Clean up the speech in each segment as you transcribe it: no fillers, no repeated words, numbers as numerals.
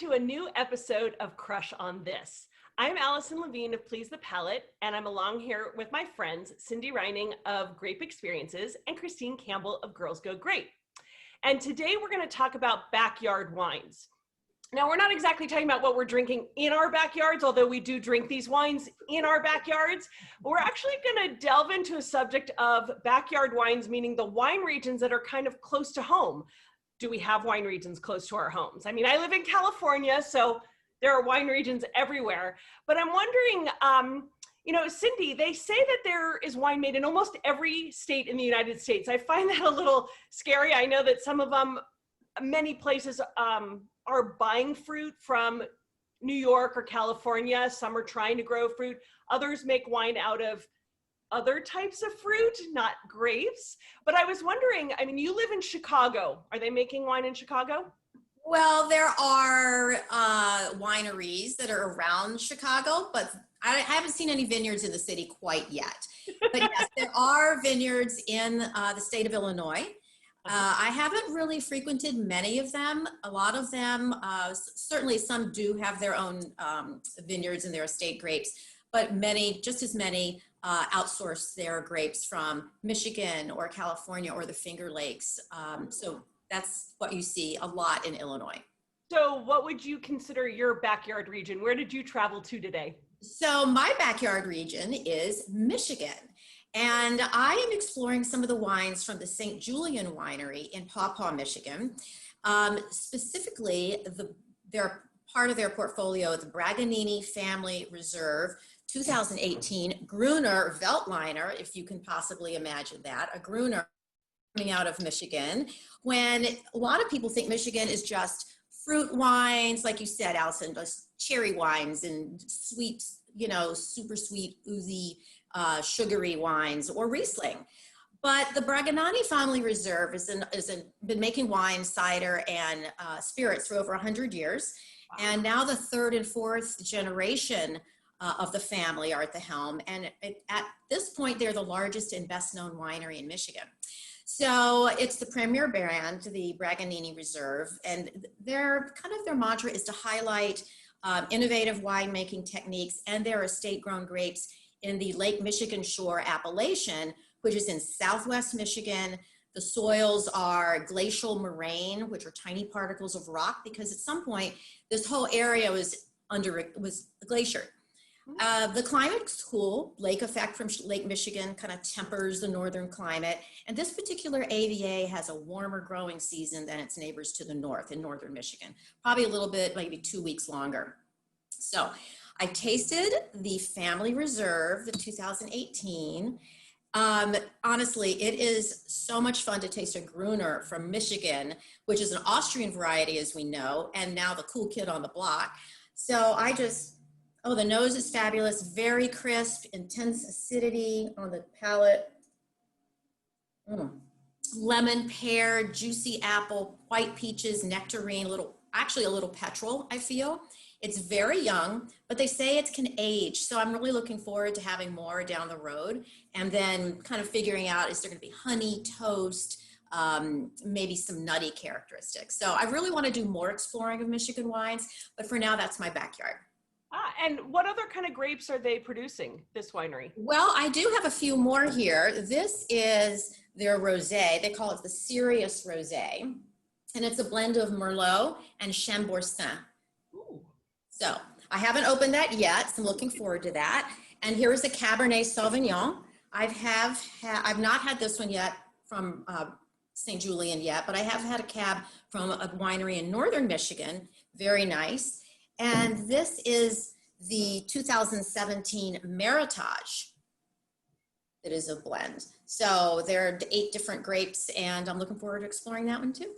to a new episode of Crush on This. I'm Allison Levine of Please the Palate, and I'm along here with my friends Cindy Reining of Grape Experiences and Christine Campbell of Girls Go Grape. And today we're going to talk about backyard wines. Now, we're not exactly talking about what we're drinking in our backyards, although we do drink these wines in our backyards. But we're actually going to delve into a subject of backyard wines, meaning the wine regions that are kind of close to home. Do we have wine regions close to our homes? I mean, I live in California, so there are wine regions everywhere. But I'm wondering, Cindy, they say that there is wine made in almost every state in the United States. I find that a little scary. I know that some of them, many places are buying fruit from New York or California. Some are trying to grow fruit. Others make wine out of other types of fruit, not grapes. But I was wondering, I mean, you live in Chicago. Are they making wine in Chicago? Well, there are wineries that are around Chicago, but I haven't seen any vineyards in the city quite yet. But yes, there are vineyards in the state of Illinois. I haven't really frequented many of them. A lot of them, certainly some do have their own vineyards and their estate grapes, but many, just as many, outsource their grapes from Michigan or California or the Finger Lakes. So that's what you see a lot in Illinois. So what would you consider your backyard region? Where did you travel to today? So my backyard region is Michigan. And I am exploring some of the wines from the St. Julian Winery in Paw Paw, Michigan. Specifically, they're part of their portfolio, the Braganini Family Reserve 2018 Gruner Veltliner, if you can possibly imagine that, a Gruner coming out of Michigan, when a lot of people think Michigan is just fruit wines, like you said, Allison, just cherry wines and sweet, super sweet, oozy, sugary wines or Riesling. But the Braganini Family Reserve been making wine, cider, and spirits for over 100 years. Wow. And now the third and fourth generation of the family are at the helm. And at this point, they're the largest and best known winery in Michigan. So it's the premier brand, the Braganini Reserve. And their mantra is to highlight innovative winemaking techniques and their estate grown grapes in the Lake Michigan Shore appellation, which is in Southwest Michigan. The soils are glacial moraine, which are tiny particles of rock, because at some point, this whole area was a glacier. The climate's cool. Lake effect from Lake Michigan kind of tempers the northern climate. And this particular AVA has a warmer growing season than its neighbors to the north in northern Michigan, probably a little bit, maybe 2 weeks longer. So I tasted the Family Reserve, the 2018. Honestly, it is so much fun to taste a Gruner from Michigan, which is an Austrian variety, as we know, and now the cool kid on the block. So the nose is fabulous, very crisp, intense acidity on the palate. Lemon, pear, juicy apple, white peaches, nectarine, a little petrol, I feel. It's very young, but they say it can age. So I'm really looking forward to having more down the road and then kind of figuring out, is there going to be honey, toast, maybe some nutty characteristics. So I really want to do more exploring of Michigan wines, but for now, that's my backyard. And what other kind of grapes are they producing, this winery? Well, I do have a few more here. This is their rosé. They call it the Serious Rosé. And it's a blend of Merlot and Chambourcin. Ooh. So I haven't opened that yet, so I'm looking forward to that. And here is a Cabernet Sauvignon. I've not had this one yet from St. Julian yet, but I have had a cab from a winery in northern Michigan. Very nice. And this is the 2017 Meritage. It is a blend. So there are 8 different grapes, and I'm looking forward to exploring that one too.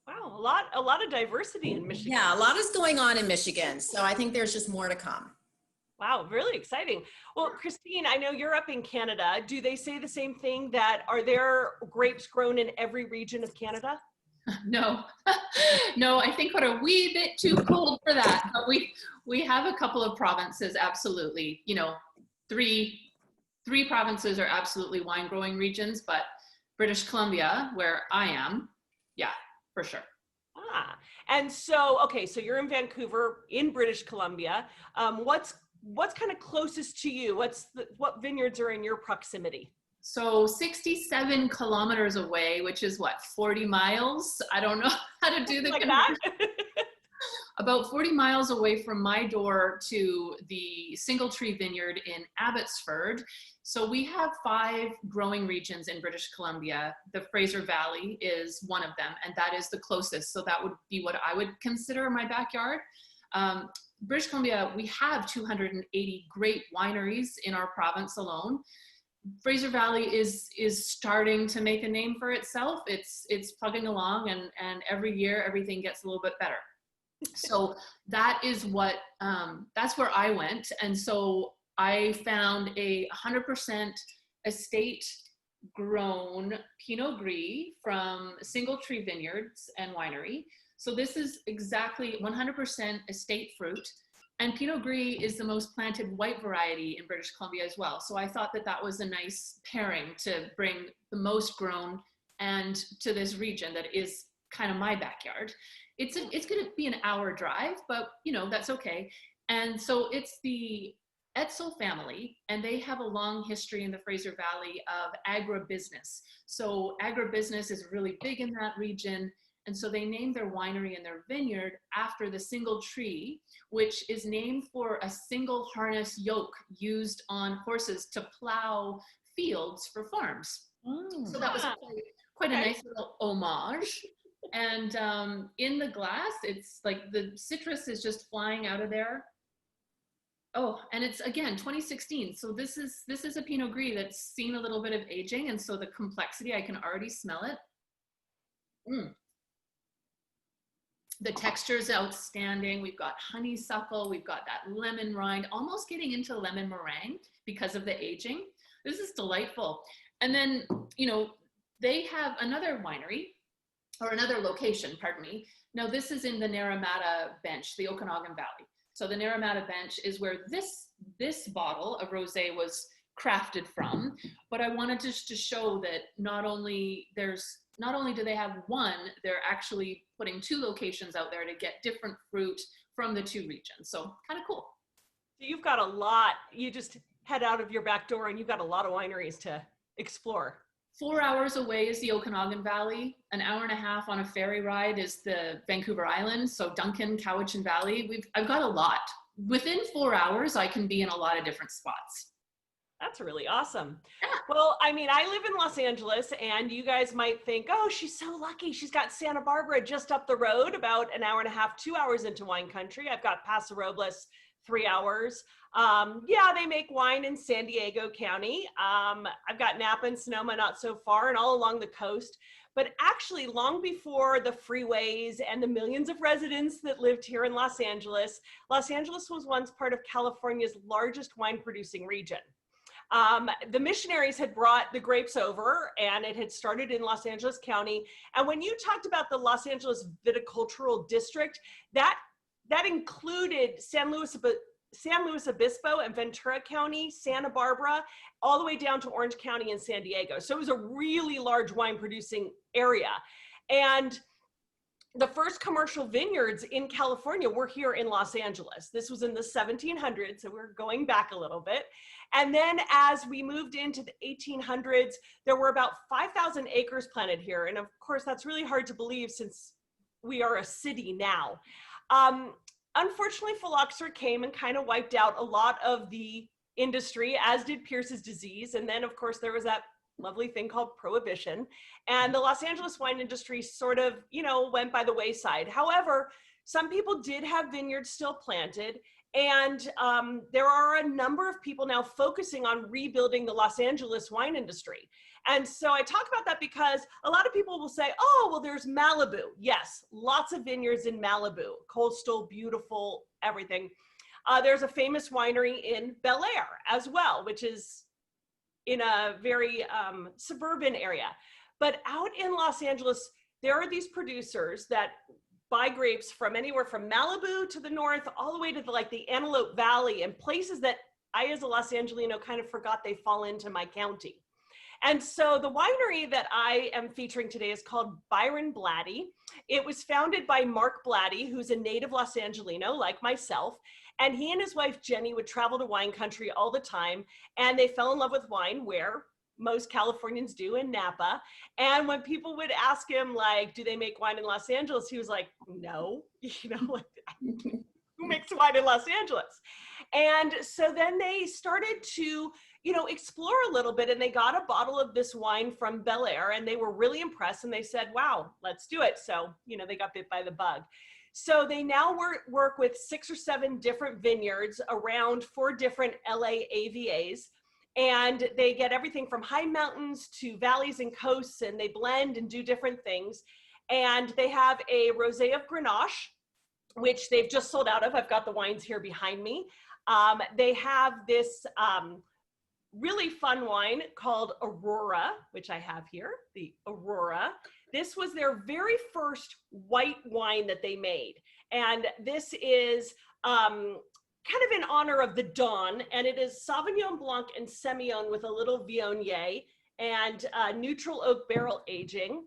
Wow, a lot of diversity in Michigan. Yeah, a lot is going on in Michigan. So I think there's just more to come. Wow, really exciting. Well, Christine, I know you're up in Canada. Do they say the same thing, that are there grapes grown in every region of Canada? No, no, I think we're a wee bit too cold for that. But we have a couple of provinces, absolutely. 3 provinces are absolutely wine growing regions, but British Columbia, where I am, yeah, for sure. Ah, and so, okay, so you're in Vancouver, in British Columbia. What's kind of closest to you? What vineyards are in your proximity? So 67 kilometers away, which is what, 40 miles? I don't know how to do the Like conversion. that? About 40 miles away from my door to the Single Tree Vineyard in Abbotsford. So we have 5 growing regions in British Columbia. The Fraser Valley is one of them, and that is the closest. So that would be what I would consider my backyard. British Columbia, we have 280 great wineries in our province alone. Fraser Valley is starting to make a name for itself. It's plugging along, and every year everything gets a little bit better. So that is what that's where I went, and so I found a 100% estate grown Pinot Gris from Single Tree Vineyards and Winery. So this is exactly 100% estate fruit. And Pinot Gris is the most planted white variety in British Columbia as well. So I thought that that was a nice pairing to bring the most grown and to this region that is kind of my backyard. It's going to be an hour drive, but you know, that's okay. And so it's the Etzel family, and they have a long history in the Fraser Valley of agribusiness. So agribusiness is really big in that region. And so they named their winery and their vineyard after the single tree, which is named for a single harness yoke used on horses to plow fields for farms. So that was quite a nice little homage. And in the glass, it's like the citrus is just flying out of there. Oh, and it's again 2016. So this is a Pinot Gris that's seen a little bit of aging, and so the complexity, I can already smell it. The texture is outstanding. We've got honeysuckle, we've got that lemon rind, almost getting into lemon meringue because of the aging. This is delightful. And then, you know, they have another winery, or another location, pardon me. Now this is in the Naramata Bench, the Okanagan Valley. So the Naramata Bench is where this bottle of rosé was crafted from. But I wanted just to show that not only do they have one, they're actually putting 2 locations out there to get different fruit from the 2 regions. So kind of cool. So you've got a lot. You just head out of your back door and you've got a lot of wineries to explore. 4 hours away is the Okanagan Valley. An hour and a half on a ferry ride is the Vancouver Island. So Duncan, Cowichan Valley. I've got a lot. Within 4 hours, I can be in a lot of different spots. That's really awesome. Yeah. Well, I mean, I live in Los Angeles, and you guys might think, oh, she's so lucky. She's got Santa Barbara just up the road, about an hour and a half, 2 hours into wine country. I've got Paso Robles, 3 hours. Yeah, they make wine in San Diego County. I've got Napa and Sonoma not so far, and all along the coast. But actually, long before the freeways and the millions of residents that lived here in Los Angeles was once part of California's largest wine producing region. The missionaries had brought the grapes over, and it had started in Los Angeles County. And when you talked about the Los Angeles Viticultural District, that included San Luis Obispo and Ventura County, Santa Barbara, all the way down to Orange County and San Diego. So it was a really large wine producing area. And the first commercial vineyards in California were here in Los Angeles. This was in the 1700s, so we're going back a little bit. And then as we moved into the 1800s, there were about 5,000 acres planted here. And of course, that's really hard to believe since we are a city now. Unfortunately, phylloxera came and kind of wiped out a lot of the industry, as did Pierce's disease. And then, of course, there was that lovely thing called prohibition. And the Los Angeles wine industry sort of, you know, went by the wayside. However, some people did have vineyards still planted. And there are a number of people now focusing on rebuilding the Los Angeles wine industry. And so I talk about that because a lot of people will say, oh, well, there's Malibu. Yes, lots of vineyards in Malibu, coastal, beautiful, everything. There's a famous winery in Bel Air as well, which is in a very suburban area. But out in Los Angeles, there are these producers that buy grapes from anywhere from Malibu to the north, all the way to the Antelope Valley, and places that I, as a Los Angelino, kind of forgot they fall into my county. And so the winery that I am featuring today is called Byron Blatty. It was founded by Mark Blatty, who's a native Los Angelino like myself. And he and his wife, Jenny, would travel to wine country all the time. And they fell in love with wine where most Californians do, in Napa. And when people would ask him, like, do they make wine in Los Angeles? He was like, no, like, who makes wine in Los Angeles? And so then they started to, explore a little bit, and they got a bottle of this wine from Bel Air, and they were really impressed, and they said, wow, let's do it. So, they got bit by the bug. So they now work with 6 or 7 different vineyards around 4 different LA AVAs. And they get everything from high mountains to valleys and coasts, and they blend and do different things. And they have a rosé of Grenache, which they've just sold out of. I've got the wines here behind me. They have this really fun wine called Aurora, which I have here, the Aurora. This was their very first white wine that they made. And this is kind of in honor of the dawn, and it is Sauvignon Blanc and Semillon with a little Viognier and neutral oak barrel aging.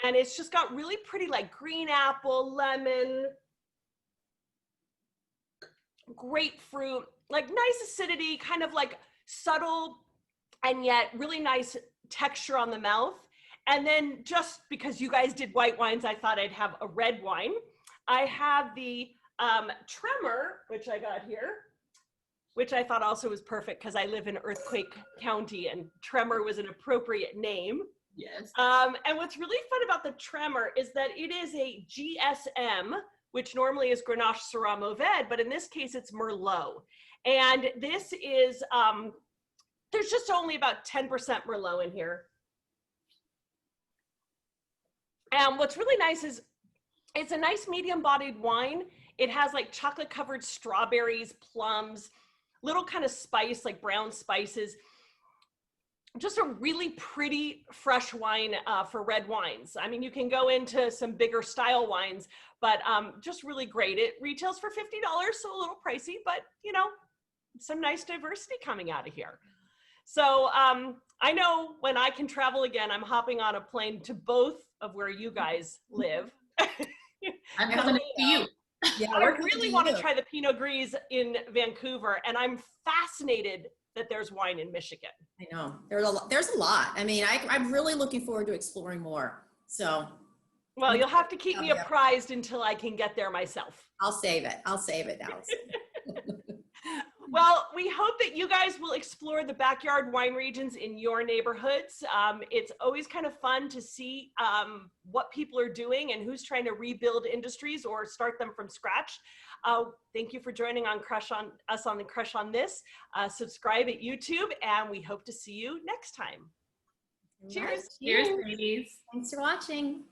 And it's just got really pretty, like, green apple, lemon, grapefruit, like nice acidity, kind of like subtle and yet really nice texture on the mouth. And then, just because you guys did white wines, I thought I'd have a red wine. I have the Tremor, which I got here, which I thought also was perfect because I live in Earthquake County, and Tremor was an appropriate name. Yes. And what's really fun about the Tremor is that it is a GSM, which normally is Grenache Syrah Mourvèdre, but in this case it's Merlot. And this is, there's just only about 10% Merlot in here. And what's really nice is it's a nice medium-bodied wine. It has like chocolate-covered strawberries, plums, little kind of spice, like brown spices. Just a really pretty fresh wine for red wines. I mean, you can go into some bigger style wines, but just really great. It retails for $50, so a little pricey, but some nice diversity coming out of here. So I know when I can travel again, I'm hopping on a plane to both of where you guys live. I'm coming to you. Yeah, I really want to try the Pinot Gris in Vancouver, and I'm fascinated that there's wine in Michigan. I know there's a lot. I mean, I'm really looking forward to exploring more. So, well, you'll have to keep me apprised until I can get there myself. I'll save it, Allison. Well, we hope that you guys will explore the backyard wine regions in your neighborhoods. It's always kind of fun to see what people are doing and who's trying to rebuild industries or start them from scratch. Thank you for joining on us on the Crush on This. Subscribe at YouTube, and we hope to see you next time. Cheers. Cheers, ladies. Thanks for watching.